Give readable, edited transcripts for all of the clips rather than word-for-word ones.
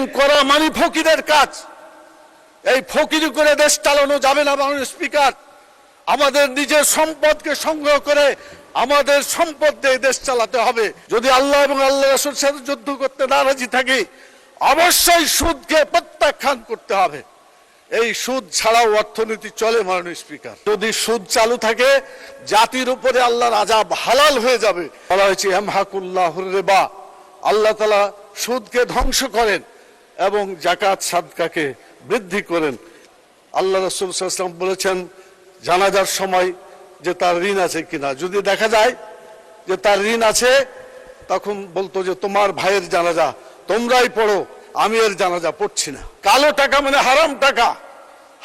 ঋণ করা মানে ফকিরের কাজ। এই ফকিরি করে দেশ চালানো যাবে না। মাননীয় স্পিকার, আমাদের নিজের সম্পদকে সংগ্রহ করে আমাদের সম্পদ দিয়ে দেশ চালাতে হবে। যদি আল্লাহ এবং আল্লাহ রাসূলের সাথে যুদ্ধ করতে নারাজি থাকি, অবশ্যই সুদকে প্রত্যাখ্যান করতে হবে। এই সুদ ছাড়াও অর্থনীতি চলে। মাননীয় স্পিকার, যদি সুদ চালু থাকে জাতির উপরে আল্লাহর আযাব হালাল হয়ে যাবে। বলা হয়েছে ইয়ামহাকুল্লাহুর রিবা, আল্লাহ তাআলা সুদকে ধ্বংস করেন এবং যাকাত সাদকাকে বৃদ্ধি করেন। আল্লাহ রাসূল সাল্লাল্লাহু আলাইহি ওয়াসাল্লাম বলেছেন জানাজার সময় যে তার ঋণ আছে কিনা, যদি দেখা যায় যে তার ঋণ আছে, তখন বলতো যে তোমার ভাইয়ের জানাজা তোমরাই পড়ো, আমি এর জানাজা পড়ছি না। কালো টাকা মানে হারাম টাকা।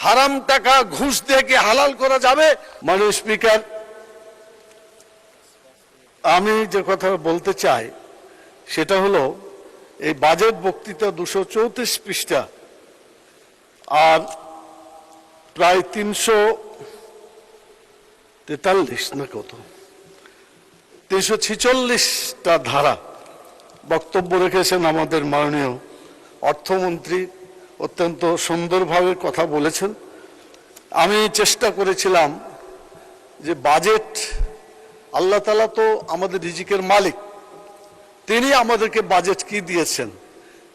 হারাম টাকা ঘুষ দিয়ে কি হালাল করা যাবে? মাননীয় স্পিকার, আমি যে কথা বলতে চাই সেটা হলো এই বাজেট বক্তৃতা 234 পৃষ্ঠা আর প্রায় 343 না কত 346টা ধারা বক্তব্য রেখেছেন আমাদের মাননীয় অর্থমন্ত্রী। অত্যন্ত সুন্দরভাবে কথা বলেছেন। আমি চেষ্টা করেছিলাম যে বাজেট, আল্লাহ তাআলা তো আমাদের রিজিকের মালিক, তিনি আমাদেরকে বাজেট কি দিয়েছেন?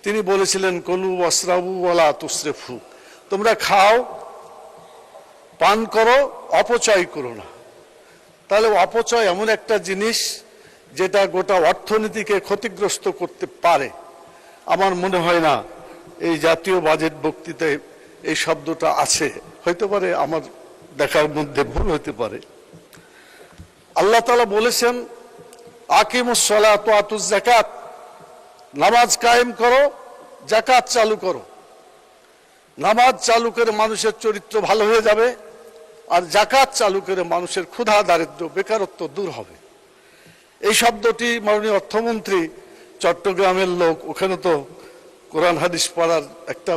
তিনি বলেছিলেন কুলু ওয়াশরাবু ওয়ালা তুসরিফু, তোমরা খাও পান করো, অপচয় করো না। তাহলে অপচয় এমন একটা জিনিস যেটা গোটা অর্থনীতিকে ক্ষতিগ্রস্ত করতে পারে। আমার মনে হয় না এই জাতীয় বাজেট বক্তৃতায় এই শব্দটা আছে, হইতে পারে আমার দেখার মধ্যে ভুল হতে পারে। আল্লাহ তাআলা বলেছেন আকিমুস সালাত ওয়া আতুজ যাকাত, নামাজ কায়েম করো, যাকাত চালু করো। নামাজ চালু করে মানুষের চরিত্র ভালো হয়ে যাবে, আর যাকাত চালু করে মানুষের ক্ষুধা দারিদ্র্য বেকারত্ব দূর হবে। এই শব্দটি মাননীয় অর্থমন্ত্রী চট্টগ্রামের লোক, ওখানে তো কোরআন হাদিস পড়ার একটা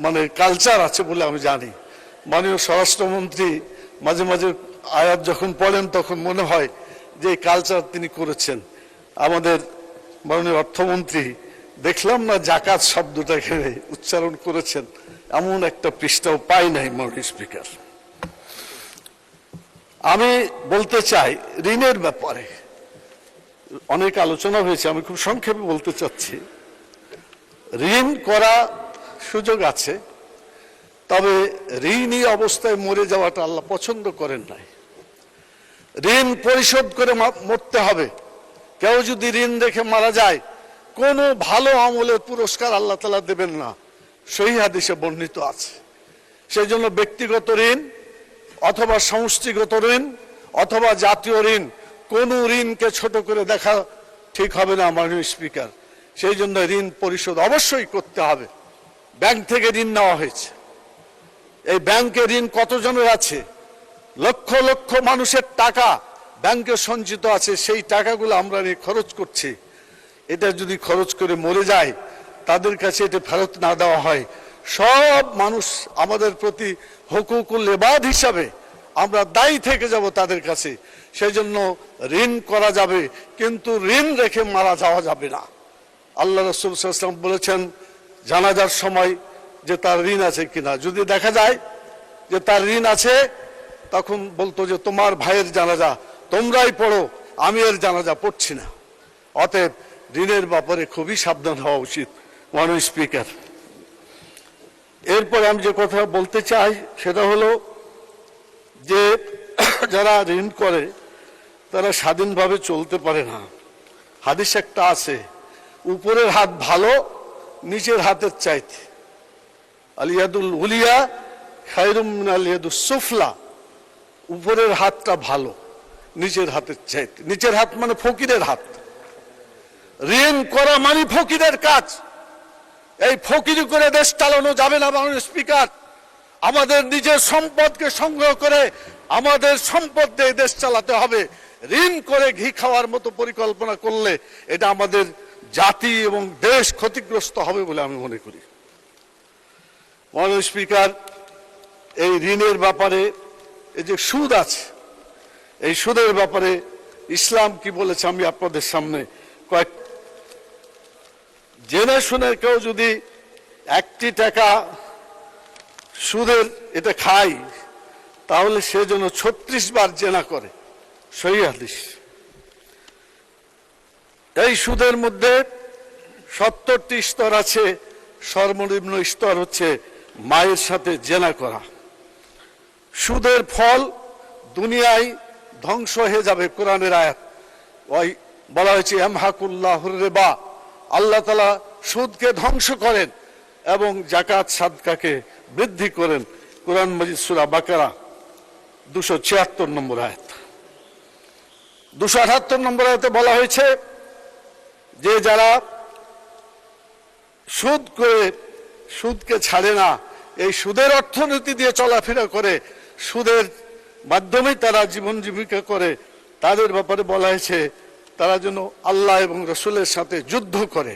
মানে কালচার আছে বলে আমি জানি। মাননীয় স্বরাষ্ট্রমন্ত্রী মাঝে মাঝে আয়াত যখন পড়েন তখন মনে হয় যে এই কালচার তিনি করেছেন। আমাদের মাননীয় অর্থমন্ত্রী দেখলাম না যাকাত শব্দটা এখানে উচ্চারণ করেছেন, এমন একটা পৃষ্ঠাও পাই নাই। মাননীয় স্পিকার, আমি বলতে চাই ঋণের ব্যাপারে অনেক আলোচনা হয়েছে, আমি খুব সংক্ষেপে বলতে চাচ্ছি। ঋণ করা সুযোগ আছে, তবে ঋণী অবস্থায় মরে যাওয়াটা আল্লাহ পছন্দ করেন নাই। ঋণ পরিশোধ করে মরতে হবে। কেউ যদি ঋণ রেখে মারা যায়, কোনো ভালো আমলের পুরস্কার আল্লাহ তাআলা দেবেন না, সহিহ হাদিসে বর্ণিত আছে। সেই জন্য ব্যক্তিগত ঋণ অথবা সমষ্টিগত ঋণ অথবা জাতীয় ঋণ, কোন ঋণকে ছোট করে দেখা ঠিক হবে না। মাননীয় স্পিকার, সেই জন্য ঋণ পরিশোধ অবশ্যই করতে হবে। ব্যাংক থেকে ঋণ নেওয়া হয়েছে, এই ব্যাংকে ঋণ কতজনের আছে? লক্ষ লক্ষ মানুষের টাকা ব্যাংকে সঞ্চিত আছে, সেই টাকাগুলো আমরা নিয়ে খরচ করছি। এটা যদি খরচ করে মরে যায়, তাদের কাছে এটা ফেরত না দেওয়া হয়, সব মানুষ আমাদের প্রতি হুকুকুল ইবাদ হিসাবে আমরা দায়ী থেকে যাব তাদের কাছে। সেই জন্য ঋণ করা যাবে, কিন্তু ঋণ রেখে মারা যাওয়া যাবে না। আল্লাহ রাসূল সাল্লাল্লাহু আলাইহি ওয়াসাল্লাম বলেছেন জানাজার সময় যে তার ঋণ আছে কিনা, যদি দেখা যায় যে তার ঋণ আছে, তখন বলতো যে তোমার ভাইয়ের জানাজা তোমরাই পড়ো, আমি এর জানাজা পড়ছি না। অতএব ঋণের ব্যাপারে খুবই সাবধান হওয়া উচিত। মাননীয় স্পিকার, এরপরে আমি যে কথা বলতে চাই সেটা হলো যে যারা ঋণ করে তারা স্বাধীনভাবে চলতে পারে না। হাদিস একটা আছে, উপরের হাত ভালো নিচের হাতের চাইতে, আলিয়াদুল উলিয়া খায়রুম মিনাল ইয়াদুস সুফলা, উপরের হাতটা ভালো নিচের হাতের চাইতে। নিচের হাত মানে ফকিরের হাত। ঋণ করা মানে ফকিরের কাজ। এই ফকিরি করে দেশ চালানো যাবে না। মাননীয় স্পিকার, আমাদের নিজের সম্পদকে সংগ্রহ করে আমাদের সম্পদ দিয়ে দেশ চালাতে হবে। ঋণ করে ঘি খাওয়ার মতো পরিকল্পনা করলে এটা আমাদের জাতি এবং দেশ ক্ষতিগ্রস্ত হবে বলে আমি মনে করি। মাননীয় স্পিকার, এই ঋণের ব্যাপারে এই যে সুদ আছে, এই সুদের ব্যাপারে ইসলাম কি বলেছে আমি আপনাদের সামনে কয়েক জেনে শুনে কেউ যদি একটি টাকা সুদের এটা খায়, তাহলে সে যেন 36 বার জেনা করে, সহিহ হাদিস। এই সুদের মধ্যে 70টি স্তর আছে। সর্বনিম্ন স্তর হচ্ছে মায়ের সাথে জেনা করা। সুদের ফল দুনিয়ায় ধ্বংস হয়ে যাবে। কোরআনের আয়াত ওই বলা হয়েছে ইয়ামহাকুল্লাহুর রিবা, আল্লাহ তাআলা সুদকে ধ্বংস করেন এবং যাকাত সাদকাকে বৃদ্ধি করেন। কোরআন মাজিদ সূরা বাকারা 276 নম্বর আয়াত। 278 নম্বর আয়াতে বলা হয়েছে যে যারা সুদ করে সুদকে ছাড়ে না, এই সুদের অর্থনীতি দিয়ে চলাফেরা করে, সুদের মাধ্যমে তারা জীবন জীবিকা করে, তাদের ব্যাপারে বলা হয়েছে তারা যেন আল্লাহ এবং রসুলের সাথে যুদ্ধ করে।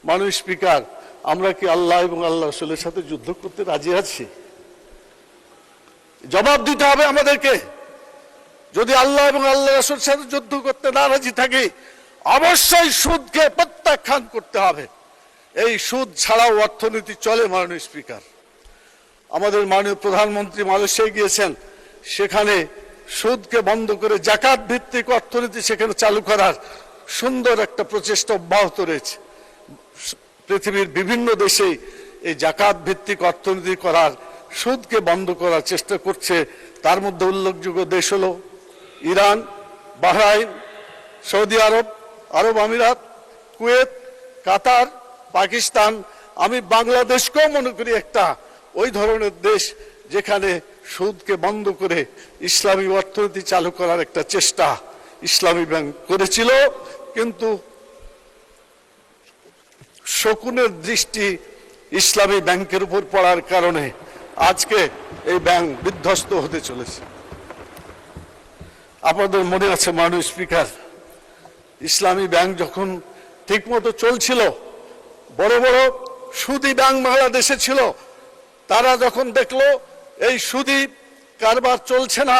মাননীয় স্পিকার, আমরা কি আল্লাহ এবং আল্লাহ রসুলের সাথে যুদ্ধ করতে রাজি আছি? জবাব দিতে হবে আমাদেরকে। যদি আল্লাহ এবং আল্লাহ রসুলের সাথে যুদ্ধ করতে না রাজি থাকি, অবশ্যই সুদকে প্রত্যাখ্যান করতে হবে। এই সুদ ছাড়াও অর্থনীতি চলে। মাননীয় স্পিকার, আমাদের মাননীয় প্রধানমন্ত্রী মালয়েশিয়ায় গিয়েছেন, সেখানে সুদকে বন্ধ করে জাকাত ভিত্তিক অর্থনীতি সেখানে চালু করার সুন্দর একটা প্রচেষ্টা অব্যাহত রয়েছে। পৃথিবীর বিভিন্ন দেশে এই জাকাত ভিত্তিক অর্থনীতি করার, সুদকে বন্ধ করার চেষ্টা করছে। তার মধ্যে উল্লেখযোগ্য দেশ হলো ইরান, বাহরাইন, সৌদি আরব, আরব আমিরাত, কুয়েত, কাতার, পাকিস্তান। আমি বাংলাদেশকেও মনে করি একটা ওই ধরনের দেশ যেখানে সুদকে বন্ধ করে ইসলামী অর্থনীতি চালু করার একটা চেষ্টা ইসলামী ব্যাংক করেছিল, কিন্তু শকুনের দৃষ্টি ইসলামী ব্যাংকের উপর পড়ার কারণে আজকে এই ব্যাংক বিধ্বস্ত হতে চলেছে। আপনাদের মনে আছে মাননীয় স্পিকার, ইসলামী ব্যাংক যখন ঠিকমতো চলছিল, বড় বড় সুদী ব্যাংক বাংলাদেশে ছিল, তারা যখন দেখলো এই সুদী কারবার চলছে না,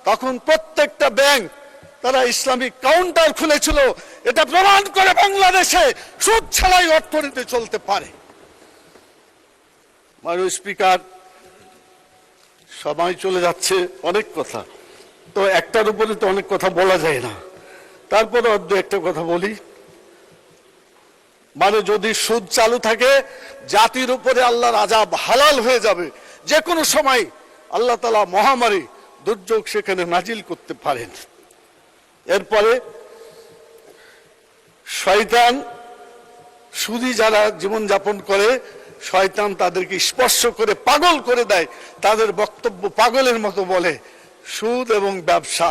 তখন প্রত্যেকটা ব্যাংক তারা ইসলামিক কাউন্টার খুলেছিল। এটা প্রমাণ করে বাংলাদেশে সুদ ছাড়াই অর্থনীতি চলতে পারে। মাননীয় স্পিকার, সময় চলে যাচ্ছে, অনেক কথা তো একটার উপরে তো অনেক কথা বলা যায় না, তারপরে অর্ধ একটা কথা বলি। মানে যদি সুদ চালু থাকে, জাতির উপরে আল্লাহর আযাব হালাল হয়ে যাবে। যে কোনো সময় আল্লাহ তাআলা মহামারী দুর্যোগ সেখানে নাজিল করতে পারেন। এরপরে শয়তান, সুদী যারা জীবন যাপন করে, শয়তান তাদেরকে স্পর্শ করে পাগল করে দেয়। তাদের বক্তব্য পাগলের মতো বলে। সুদ এবং ব্যবসা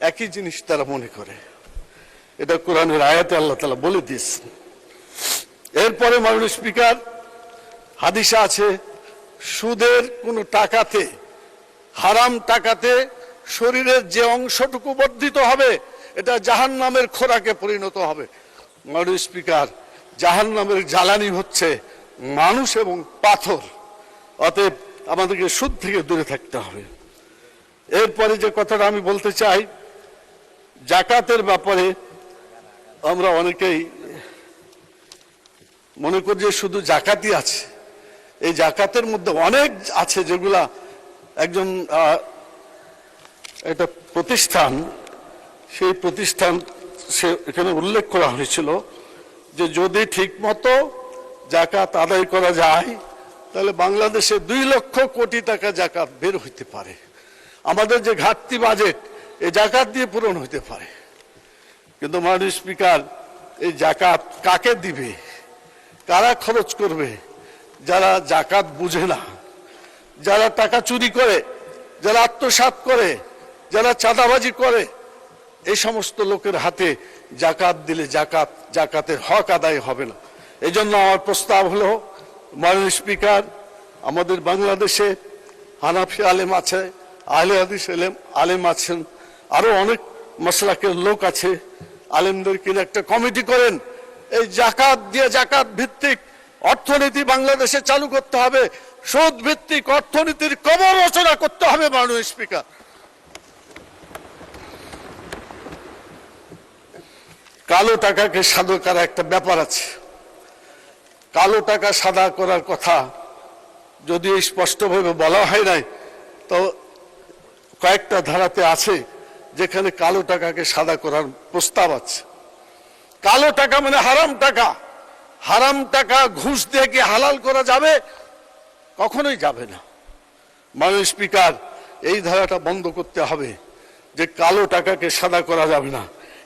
একই জিনিস তারা মনে করে। এটা কোরআনের আয়াতে আল্লাহ তাআলা বলে দিয়েছেন। এরপরে মাননীয় স্পিকার, হাদিসে আছে সুদের কোন টাকাতে, হারাম টাকাতে শরীরের যে অংশটুকু বর্ধিত হবে, এটা জাহান্নামের খোরাকে পরিণত হবে। মাননীয় স্পিকার, জাহান্নামের জ্বালানি হচ্ছে মানুষ এবং পাথর। অতএব আমাদেরকে সুদ থেকে দূরে থাকতে হবে। এরপরে যে কথাটা আমি বলতে চাই, জাকাতের ব্যাপারে আমরা অনেকেই মনে করি যে শুধু জাকাতই আছে। এই জাকাতের মধ্যে অনেক আছে যেগুলা একজন একটা প্রতিষ্ঠান, সেই প্রতিষ্ঠান সে এখানে উল্লেখ করা হয়েছিল যে যদি ঠিক মতো জাকাত আদায় করা যায়, তাহলে বাংলাদেশে 2 লক্ষ কোটি টাকা জাকাত বের হইতে পারে। আমাদের যে ঘাটতি বাজেট, এই জাকাত দিয়ে পূরণ হইতে পারে। কিন্তু মাননীয় স্পিকার, এই জাকাত কাকে দিবে, কারা খরচ করবে? যারা জাকাত বুঝে না, যারা টাকা চুরি করে, যারা আত্মসাৎ করে, যারা চাঁদাবাজি করে, এই সমস্ত লোকের হাতে জাকাত দিলে জাকাতের হক আদায় হবে না। এই জন্য আমার প্রস্তাব হলো, মাননীয় স্পিকার, আমাদের বাংলাদেশে হানাফি আলেম আছে, আহলে হাদিস আলেম আছেন, আরো অনেক মাসলাকের লোক আছে, আলেমদেরকে একটা কমিটি করেন। এই জাকাত দিয়ে জাকাত ভিত্তিক অর্থনীতি বাংলাদেশে চালু করতে হবে। সুদ ভিত্তিক অর্থনীতির কবর রচনা করতে হবে। মাননীয় স্পিকার, কালো টাকাকে সাধু করা একটা ব্যাপার আছে। কালো টাকা সাদা করার কথা যদিও স্পষ্টভাবে বলা হয় নাই, তো কয়েকটা ধারাতে আছে যেখানে কালো টাকাকে সাদা করার প্রস্তাব আছে। কালো টাকা মানে হারাম টাকা। হারাম টাকা ঘুষ দিয়ে কি হালাল করা যাবে? কখনোই যাবে না। মাননীয় স্পিকার, এই ধারাটা বন্ধ করতে হবে যে কালো টাকাকে সাদা করা যাবে না।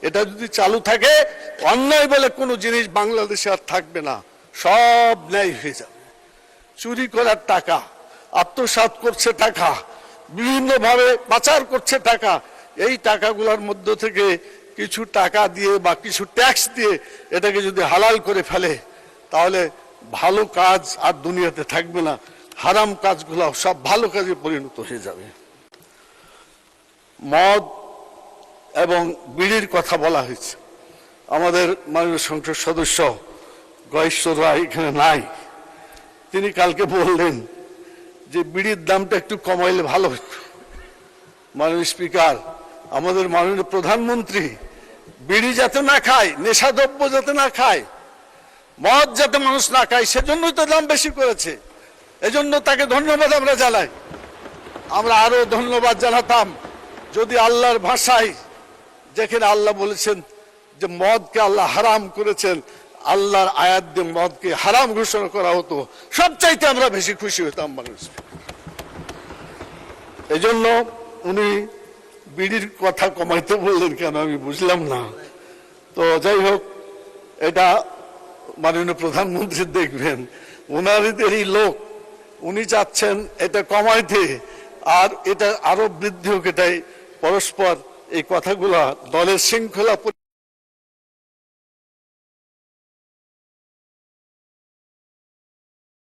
এটা যদি চালু থাকে, অন্যায় বলে কোনো জিনিস বাংলাদেশে আর থাকবে না, সব ন্যায় হয়ে যাবে। চুরি করার টাকা, আত্মসাৎ করছে টাকা, বিভিন্নভাবে পাচার করছে টাকা, এই টাকাগুলোর মধ্য থেকে কিছু টাকা দিয়ে বা কিছু ট্যাক্স দিয়ে এটাকে যদি হালাল করে ফেলে, তাহলে ভালো কাজ আর দুনিয়াতে থাকবে না, হারাম কাজগুলো সব ভালো কাজে পরিণত হয়ে যাবে। মদ এবং বিড়ির কথা বলা হয়েছে। আমাদের মাননীয় সংসদ সদস্য গয়েশ্বর রায় এখানে নাই, তিনি কালকে বললেন যে বিড়ির দামটা একটু কমাইলে ভালো হতো। মাননীয় স্পিকার, আমাদের মাননীয় প্রধানমন্ত্রী বিড়ি যাতে না খায়, নেশাদ্রব্য যাতে না খায়, মদ যাতে মানুষ না খায়, সেজন্যই তো দাম বেশি করেছে। এজন্য তাকে ধন্যবাদ আমরা জানাই। আমরা আরো ধন্যবাদ জানাতাম যদি আল্লাহর ভাষায়, যেখানে আল্লাহ বলেছেন যে মদকে আল্লাহ হারাম করেছেন, আল্লাহর আয়াত দিয়ে মদকে হারাম ঘোষণা করা হতো, সবচাইতে আমরা বেশি খুশি হতাম মানুষ। এই জন্য উনি বিড়ির কথা কমাইতে বললেন কেন আমি বুঝলাম না। তো যাই হোক, এটা মাননীয় প্রধানমন্ত্রী দেখবেন, ওনাদেরই লোক, উনি চাচ্ছেন এটা কমাইতে, আর এটা আরো বৃদ্ধি হোক, এটাই পরস্পর এই কথাগুলা দলের শৃঙ্খলা